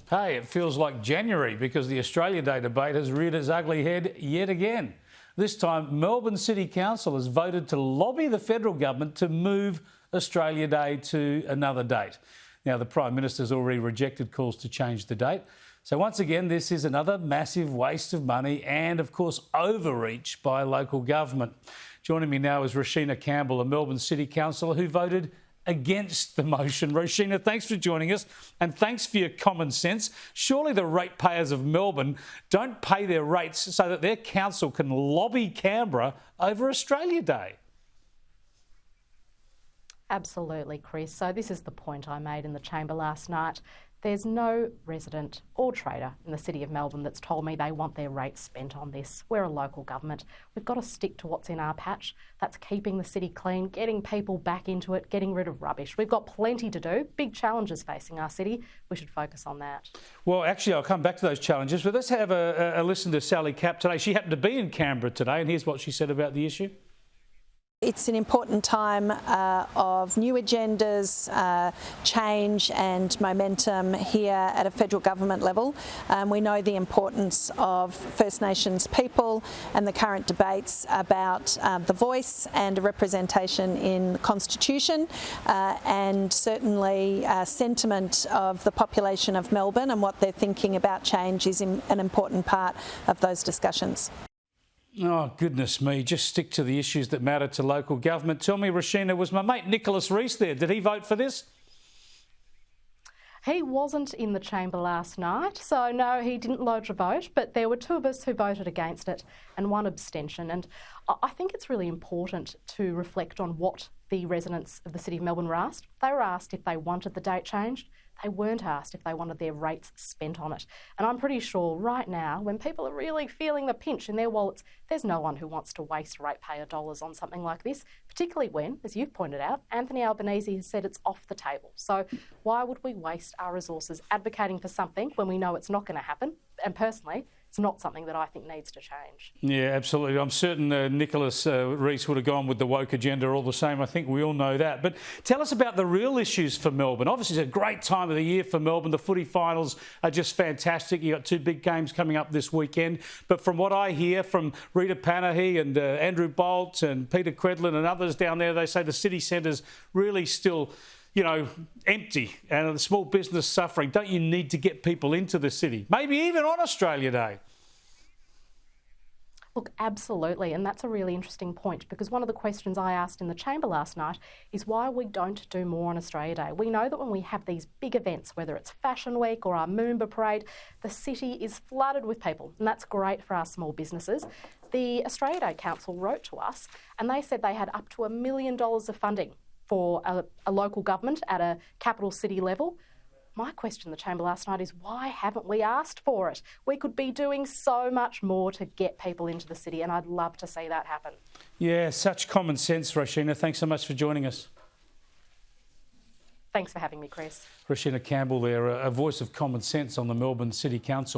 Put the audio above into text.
Hey, it feels like January because the Australia Day debate has reared its ugly head yet again. This time, Melbourne City Council has voted to lobby the federal government to move Australia Day to another date. Now, the Prime Minister's already rejected calls to change the date. So once again, this is another massive waste of money and, of course, overreach by local government. Joining me now is Roshena Campbell, a Melbourne City Councillor who voted against the motion. Roshena, thanks for joining us and thanks for your common sense. Surely the ratepayers of Melbourne don't pay their rates so that their council can lobby Canberra over Australia Day. Absolutely, Chris. So this is the point I made in the chamber last night. There's no resident or trader in the City of Melbourne that's told me they want their rates spent on this. We're a local government. We've got to stick to what's in our patch. That's keeping the city clean, getting people back into it, getting rid of rubbish. We've got plenty to do, big challenges facing our city. We should focus on that. Well, actually, I'll come back to those challenges, but let's have a listen to Sally Capp today. She happened to be in Canberra today, and here's what she said about the issue. It's an important time of new agendas, change and momentum here at a federal government level. We know the importance of First Nations people and the current debates about the voice and representation in the Constitution, and certainly sentiment of the population of Melbourne and what they're thinking about change is an important part of those discussions. Oh, goodness me. Just stick to the issues that matter to local government. Tell me, Roshena, was my mate Nicholas Rees there? Did he vote for this? He wasn't in the chamber last night, so no, he didn't lodge a vote, but there were two of us who voted against it and one abstention. And I think it's really important to reflect on what the residents of the City of Melbourne were asked. They were asked if they wanted the date changed. They weren't asked if they wanted their rates spent on it. And I'm pretty sure right now, when people are really feeling the pinch in their wallets, there's no one who wants to waste ratepayer dollars on something like this, particularly when, as you've pointed out, Anthony Albanese has said it's off the table. So why would we waste our resources advocating for something when we know it's not going to happen? And personally, it's not something that I think needs to change. Yeah, absolutely. I'm certain Nicholas Rees would have gone with the woke agenda all the same. I think we all know that. But tell us about the real issues for Melbourne. Obviously, it's a great time of the year for Melbourne. The footy finals are just fantastic. You've got two big games coming up this weekend. But from what I hear from Rita Panahi and Andrew Bolt and Peter Credlin and others down there, they say the city centre's really still, you know, empty and the small business suffering. Don't you need to get people into the city? Maybe even on Australia Day. Look, absolutely, and that's a really interesting point because one of the questions I asked in the chamber last night is why we don't do more on Australia Day. We know that when we have these big events, whether it's Fashion Week or our Moomba Parade, the city is flooded with people, and that's great for our small businesses. The Australia Day Council wrote to us and they said they had up to $1 million of funding for a local government at a capital city level. My question in the chamber last night is why haven't we asked for it? We could be doing so much more to get people into the city and I'd love to see that happen. Yeah, such common sense, Roshena. Thanks so much for joining us. Thanks for having me, Chris. Roshena Campbell there, a voice of common sense on the Melbourne City Council.